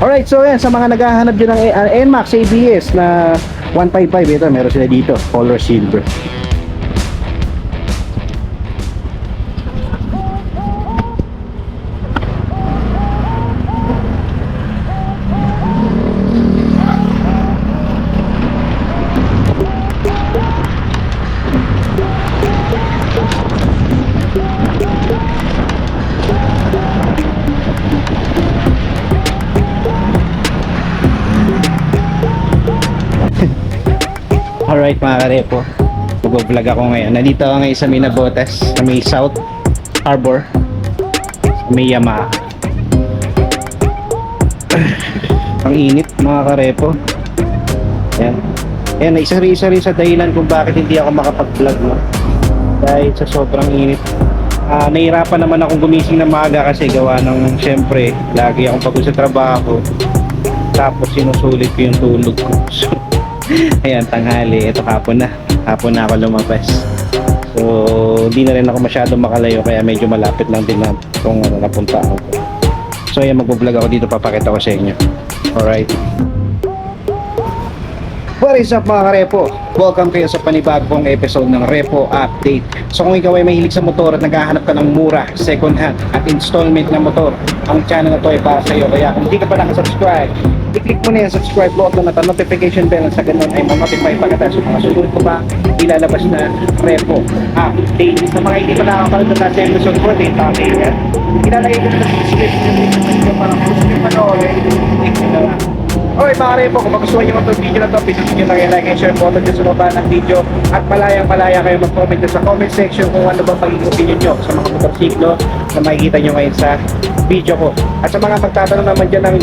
Alright, so yan, sa mga naghahanap dyan ng NMAX ABS na 155, ito, meron sila dito, color silver. Alright mga karepo, mag-vlog ako ngayon. Nandito ako ngayon sa Minabotas, sa may South Harbor, sa may Yamaha. Ang init mga karepo. Yan. Yan, isa rin sa dahilan kung bakit hindi ako makapag-vlog, no? Dahil sa sobrang init. Nahirapan naman akong gumising na maaga kasi gawa ng syempre lagi akong pagod sa trabaho. Tapos sinusulit ko yung tulog ko. So, ayan, tanghali. Ito hapon na ako lumabas. So hindi na rin ako masyado makalayo, kaya medyo malapit lang din na kung napunta ako. So ayan, mag-vlog ako dito, papakita ko sa inyo. Alright, what is up mga karepo? Welcome kayo sa panibagong episode ng Repo Update. So kung ikaw ay mahilig sa motor at naghahanap ka ng mura, second hand at installment na motor, ang channel na to ay para sa iyo. Kaya kung hindi ka pa nakasubscribe, i-click mo na yung subscribe button at notification bell, sa ganun ay ma-notify pa kita sa mga sunod ko pa ilalabas na Repo Update. Sa mga hindi pa nakakaroon na sa episode 14, tama yan, ilalagay ko na sa description para kung gusto nyo panoorin, click nyo na lang. Okay mga karepo, kung magustuhan nyo itong video na ito, please nyo lang like and share button dyan sa baba ng video. At malaya kayo mag-comment sa comment section kung ano ba pagiging opinion nyo sa mga motorsiklo na makikita nyo ngayon sa video ko. At sa mga magtatanong naman dyan ng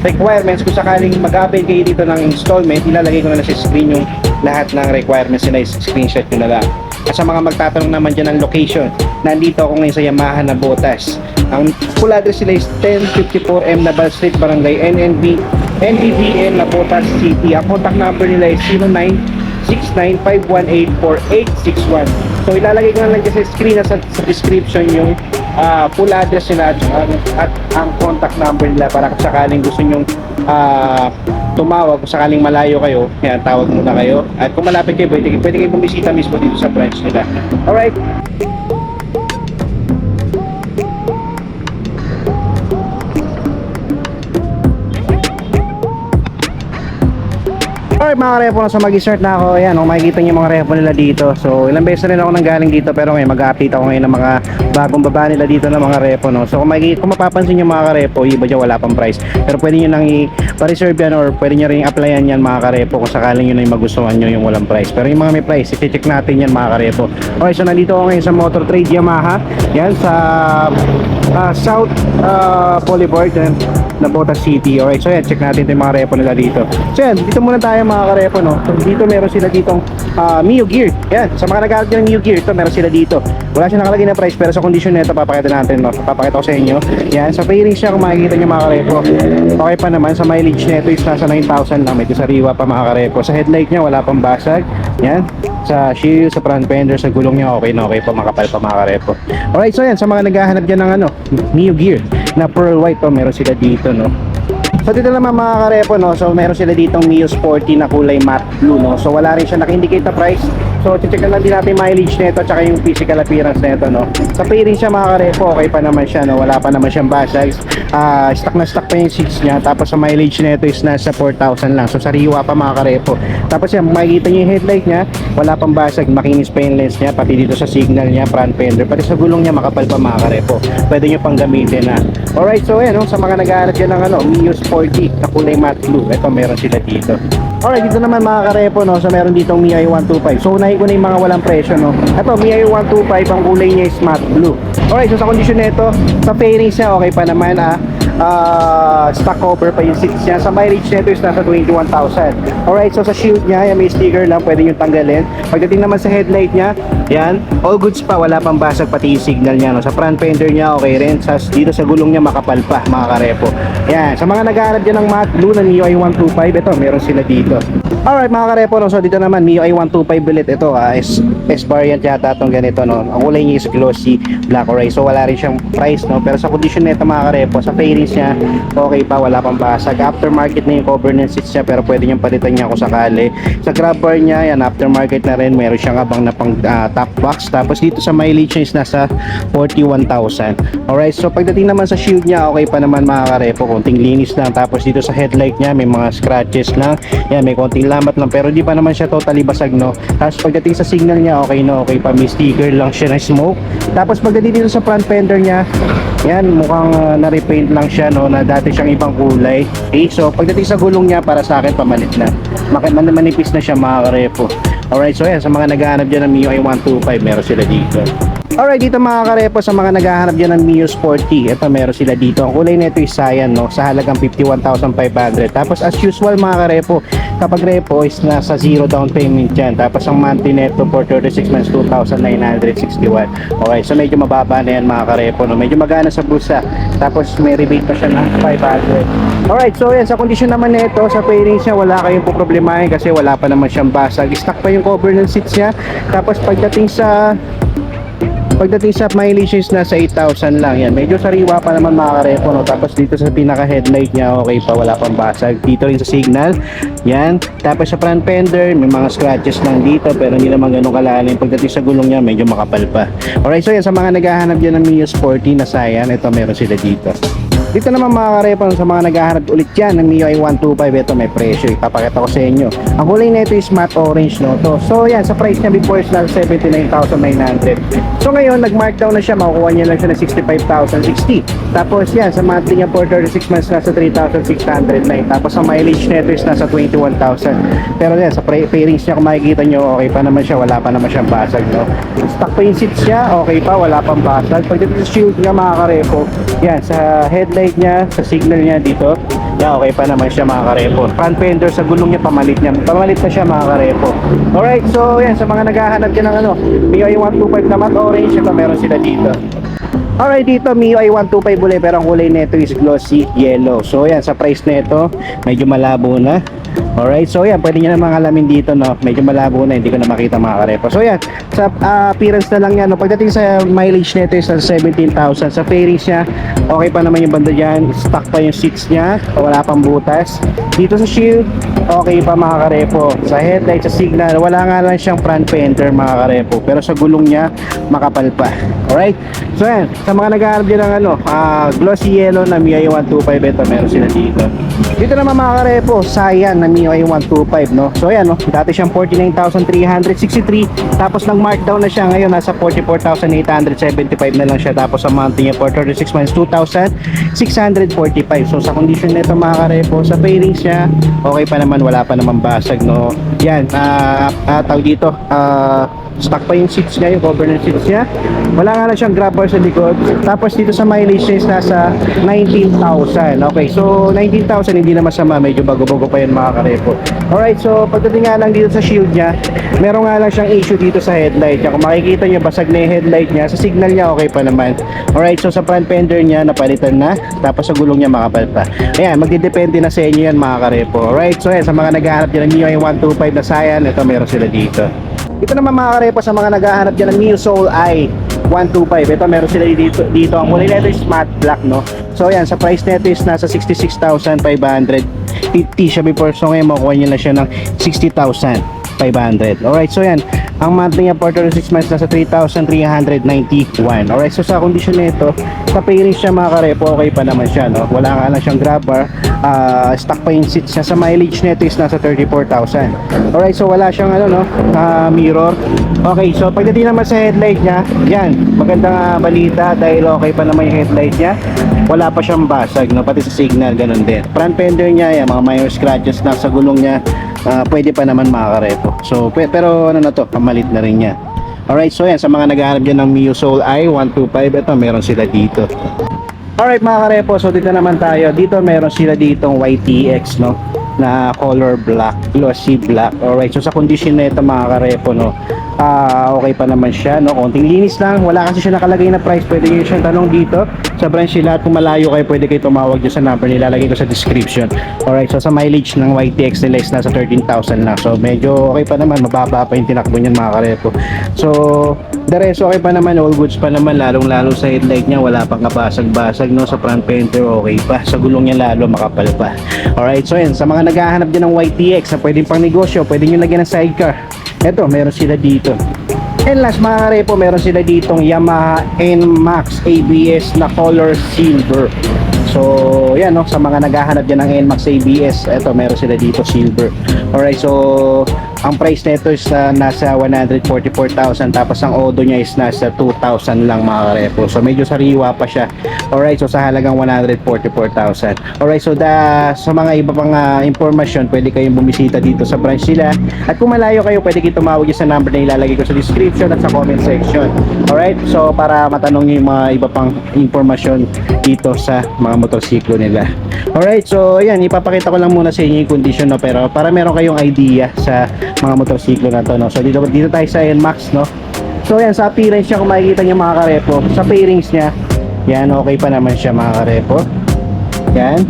requirements, kung sakaling mag-avail kayo dito ng installment, ilalagay ko na sa screen yung lahat ng requirements nila, screenshot nyo na lang. At sa mga magtatanong naman dyan ng location, nandito ako ngayon sa Yamaha na Botas. Ang full address nila is 1054M Naval Street, Barangay NBBN, Botas City. Ang contact number nila is 0969-518-4861. So ilalagay ko na lang dyan sa screen sa description yung full address nila at ang contact number nila para kung sakaling gusto nyong tumawag, kung sakaling malayo kayo, yan, tawag muna kayo. At kung malapit kayo, pwede kayo bumisita mismo dito sa branch nila. Alright. Alright mga repo, nasa mag-start na ako. Ayan, kung makikita niyo yung mga repo nila dito. So ilang beses na rin ako nanggaling dito, pero ngayon mag-update ako ngayon ng mga bagong baba nila dito ng mga repo, no? So kung mapapansin niyo mga karepo, iba dyan wala pang price, pero pwede nyo nang i-reserve yan or pwede nyo rin applyan yan mga karepo kung sakaling yun ay magustuhan nyo yung walang price. Pero yung mga may price, i-check natin yan mga karepo. Okay, so nandito ako ngayon sa Motor Trade Yamaha. Yan, sa South Boulevard na Botas City. Alright, so yan, check natin yung mga repo nila dito. So yan, dito muna tayo mga karepo, no? So, dito meron sila ditong Mio Gear. Yan, sa mga nag-aaral ng Mio Gear, ito meron sila dito. Wala siya nakalagay na price, pero sa condition nito papakita natin, no? Papakita ko sa inyo. Yan, sa fairing siya, kung makikita nyo mga karepo, okay pa naman. Sa mileage nito is nasa 9,000 lang. Medyo sariwa pa mga karepo. Sa headlight niya wala pang basag. Yan, sa shield, sa front fender, sa gulong niya okay na okay pa, makapal pa mga karepo. Alright, so yan, sa mga naghahanap dyan ng Mio Gear na pearl white, to meron sila dito, no? So dito naman mga karepo, no, so meron sila ditong Mio Sporty na kulay matte blue, no. So wala rin siya naka-indicate na price. So check na lang din natin mileage nito at saka yung physical appearance nito, no. Sa fairing siya mga karepo, okay pa naman siya, no. Wala pa naman siyang basag. Stock na stock pa yung seats niya. Tapos sa mileage nito is nasa 4,000 lang. So sariwa pa mga karepo. Tapos yan, makikita niyo yung headlight niya, wala pang basag, makinis pa yung lens niya, pati dito sa signal niya, front fender, pati sa gulong niya makapal pa mga karepo. Pwede niyo pang gamitin na. Alright, so yan, no, sa mga nag-aaral dyan ng Mio Sporty na kulay matte blue, ito meron sila dito. Alright, dito naman mga karepo, no, so meron ditong MIUI 125. So unahin ko na yung mga walang presyo, no. Ito MIUI 125, ang kulay niya is matte blue. Alright, so sa condition nito, sa fairing siya okay pa naman, stock cover pa yung seats niya. Sa mileage nito is nasa 21,000. Alright, so sa shield niya, yan, may sticker lang, pwede yung tanggalin. Pagdating naman sa headlight niya, yan, all goods pa, wala pang basag, pati yung signal niya, no. Sa front fender niya okay rin. Dito sa gulong niya makapal pa mga karepo. Yan, sa mga nag-aaral dyan ng matte blue na MIUI 125, ito meron sila dito. Alright mga karepo, no, so dito naman MIUI 125 ulit. Ito S-variant yata itong ganito, no. Ang kulay niya is glossy black orange. So wala rin siyang price, no. Pero sa condition nito mga karepo, sa fairing fairings niya, okay pa, wala pang basag. Aftermarket na yung cover ng seats niya, pero pwede niyang palitan niya kung sakali. Sa grab bar niya, yan, aftermarket na rin. Meron siyang abang na pang top box. Tapos dito sa mileage niya is nasa 41,000. Alright, so pagdating naman sa shield niya, okay pa naman mga karepo, konting linis lang. Tapos dito sa headlight niya, may mga scratches lang. Yan, may konting lamat lang, pero di pa naman siya totally basag, no. Tapos pagdating sa signal niya, okay na okay pa, may sticker lang siya na smoke. Tapos pagdating dito sa front fender niya, yan, mukhang na-repaint lang siya, no, na dati siyang ibang kulay. Okay, so pagdating sa gulong niya, para sa akin pamalit na. Manipis na siya mga karepo. Alright, so yan, sa mga naghahanap dyan ng MIUI 125, meron sila dito. Alright, dito mga karepo, sa mga naghahanap dyan ng Mio Sporty, ito meron sila dito. Ang kulay nito is cyan, no, sa halagang 51,500. Tapos as usual mga karepo, kapag repo is nasa 0 down payment dyan. Tapos ang monthly neto for 36 months, 2,961. Okay, so medyo mababa na yan mga karepo, no? Medyo magana sa bulsa. Tapos may rebate pa siya ng 500. Alright, so yan, sa kondisyon naman nito, sa fairings niya, wala kayong problemahin kasi wala pa naman siyang basag. Stock pa yung cover ng seats niya. Tapos pagdating sa mileage is nasa 8,000 lang. Yan, medyo sariwa pa naman mga karepo, no? Tapos dito sa pinaka headlight niya, okay pa, wala pang basag. Dito rin sa signal, yan. Tapos sa front fender, may mga scratches lang dito, pero hindi naman ganun kalalim. Pagdating sa gulong niya, medyo makapal pa. Alright, so yan, sa mga naghahanap dyan ng Mio Sporty na cyan, ito meron sila dito. Dito naman mga karepo, sa mga naghahanap ulit yan ng MIUI 125, ito may presyo, ipapakita ko sa inyo. Ang kulay nito is matte orange, no, to. So yan, sa price niya before is nasa 79,900. So ngayon, nag-markdown na siya, makukuha niya lang siya ng 65,060. Tapos yan, sa monthly niya for 36 months, nasa 3,609. Tapos sa mileage nito is nasa 21,000. Pero yan, sa fairings niya, kung makikita nyo, okay pa naman siya, wala pa naman siyang basag, no. Stock pa yung seats niya, okay pa, wala pang basag. Pagdating sa shield niya mga karepo, yan, sa headlight niya, sa signal niya dito, yan, okay pa naman siya mga karepo. Front fender sa gulong niya, pamalit na siya mga karepo. Alright, so yan, sa mga naghahanap dyan ng MIUI 125 na matte orange, ito meron sila dito. Alright, dito MIUI 125 ulit, pero ang kulay nito is glossy yellow. So yan, sa price nito, medyo malabo na. Alright, so yan, pwede nyo namang alamin dito, no, medyo malabo na, hindi ko na makita mga karepo. So yan, sa appearance na lang yan, no. Pagdating sa mileage nito is 17,000. Sa fairings niya, okay pa naman yung banda dyan, stock pa yung seats niya, wala pang butas. Dito sa shield, okay pa mga karepo. Sa headlight, sa signal, wala nga lang siyang front fender mga karepo, pero sa gulong niya, makapal pa. Alright, so yan, sa mga naghahanap dyan ng glossy yellow na MIUI 125, ito meron sila dito. Dito naman mga karepo, cyan na MIUI 125, no. So yan, no, dati siyang 49,363, tapos nang markdown na siya, ngayon nasa 44,875 na lang siya. Tapos sa monthly niya for 36 months, 2,645. So sa condition nito mga karepo, sa fairings niya, okay pa naman, wala pa naman basag, no. Yan, tawag dito, stock pa yung seats niya, yung cover ng seats niya. Wala nga lang siyang grab bar sa likod. Tapos dito sa mileage is nasa 19,000. Okay, so 19,000 hindi na masama, medyo bago-bago pa yan mga karepo. Alright, so pagdating nga lang dito sa shield niya, meron nga lang siyang issue dito sa headlight niya. Kung makikita niyo, basag na yung headlight niya. Sa signal niya, okay pa naman. Alright, so sa front fender niya, napalitan na. Tapos sa gulong niya, makapal pa. Ayan, magdidepende na sa inyo yan mga karepo. Alright, so yan, sa mga naghahanap dyan ng MIUI 125 na cyan, ito meron sila dito. Ito naman mga karepo, sa mga naghahanap dyan ng Mio Soul Eye 125, ito meron sila dito. Ang kulay nito is matte black, no. So yan, sa price nito is nasa 66,550 siya before. So ngayon makukuha nyo na siya ng 60,500. Alright, so yan, ang monthly niya for 36 months nasa 3,391. Alright, so sa condition nito, sa fairings siya mga karepo, okay pa naman siya, no. Wala nga lang siyang grab bar, stock pa yung seats niya. Sa mileage nito is nasa 34,000. Alright, so wala siyang mirror. Okay, so pagdating naman sa headlight niya, yan, magandang balita dahil okay pa naman yung headlight niya. Wala pa siyang basag, no, pati sa signal, ganun din. Front fender niya, yan, mga minor scratches na sa gulong niya, pwede pa naman mga karepo. So, pero ano na to, pamalit na rin niya. Alright, so yan, sa mga naghahanap dyan ng Mio Soul Eye 125, ito, meron sila dito. Alright mga karepo, so dito naman tayo. Dito meron sila ditong YTX, no, na color black, glossy black. Alright, so sa condition na ito mga karepo, no, Okay pa naman siya, no? Konting linis lang, wala kasi siya nakalagay na price. Pwede nyo siyang tanong dito sa branch nila. At kung malayo kayo, pwede kayo tumawag dyan sa number nila, lalagay ko sa description. Alright, so sa mileage ng YTX nila is nasa 13,000 lang. So medyo okay pa naman, mababa pa yung tinakbo niyan mga karepo. So the rest okay pa naman, all goods pa naman, lalong lalo sa headlight niya, wala pang kabasag-basag, no? Sa front fender okay pa, sa gulong niya lalo makapal pa. Alright, so yan, sa mga naghahanap din ng YTX na pwedeng pang negosyo, pwede nyo lagyan ng sidecar. Eto, meron sila dito. And last mga karepo, meron sila ditong Yamaha NMAX ABS na color silver. So yan, no, sa mga naghahanap dyan ng NMAX ABS, eto meron sila dito silver. Alright, so ang price nito is nasa 144,000, tapos ang odo niya is nasa 2,000 lang mga karepo. So medyo sariwa pa siya. Alright, so sa halagang 144,000. Alright, so sa mga iba pang impormasyon, pwede kayong bumisita dito sa branch nila. At kung malayo kayo, pwede kayong tumawag sa number na ilalagay ko sa description at sa comment section. Alright, so para matanong nyo yung mga iba pang impormasyon dito sa mga motorsiklo nila. Alright, so ayan, ipapakita ko lang muna sa inyo yung condition, no, pero para meron kayong idea sa mga motorsiklo na to, no. So dito tayo sa NMAX, no. So ayan, sa appearance niya, kung makikita niyo mga karepo, sa fairings niya, yan, okay pa naman siya mga karepo. Yan.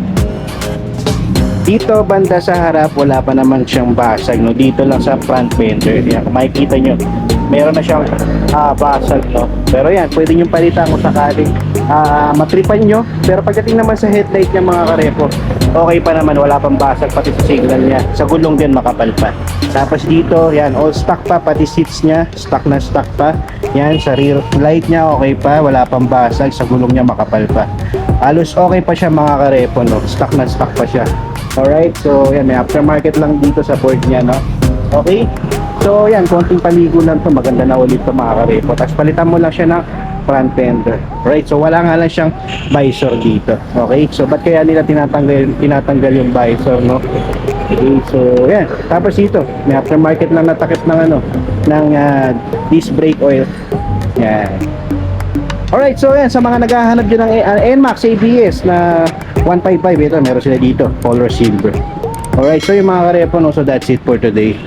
Dito banda sa harap, wala pa naman siyang basag, no. Dito lang sa front fender, yan, kung makikita niyo, meron na siyang basag, no. Pero yan, pwede nyo palitan kung sakaling matripan nyo. Pero pagdating naman sa headlight niya mga karepo, okay pa naman, wala pang basag, pati sa signal niya. Sa gulong din makapal pa. Tapos dito, yan, all stock pa, pati seats niya, stock na stock pa. Yan, sa rear light niya, okay pa, wala pang basag, sa gulong niya makapal pa. Halos okay pa siya mga karepo, no. Stock na stock pa siya. Alright, so yan, may aftermarket lang dito sa board niya, no. Okay, so yan, konting paligo lang to, maganda na ulit to mga karepo. Tapos palitan mo lang siya ng front fender. Right, so wala nga lang siyang visor dito. Okay, so ba't kaya nila tinatanggal yung visor, no? Okay, so yan. Tapos dito, may aftermarket lang natakip ng ng disc brake oil. Yan. Alright, so yan, sa mga naghahanap dyan ng NMAX ABS na 155, ito, meron sila dito, color silver. Alright, so yung mga karepo, no, so that's it for today.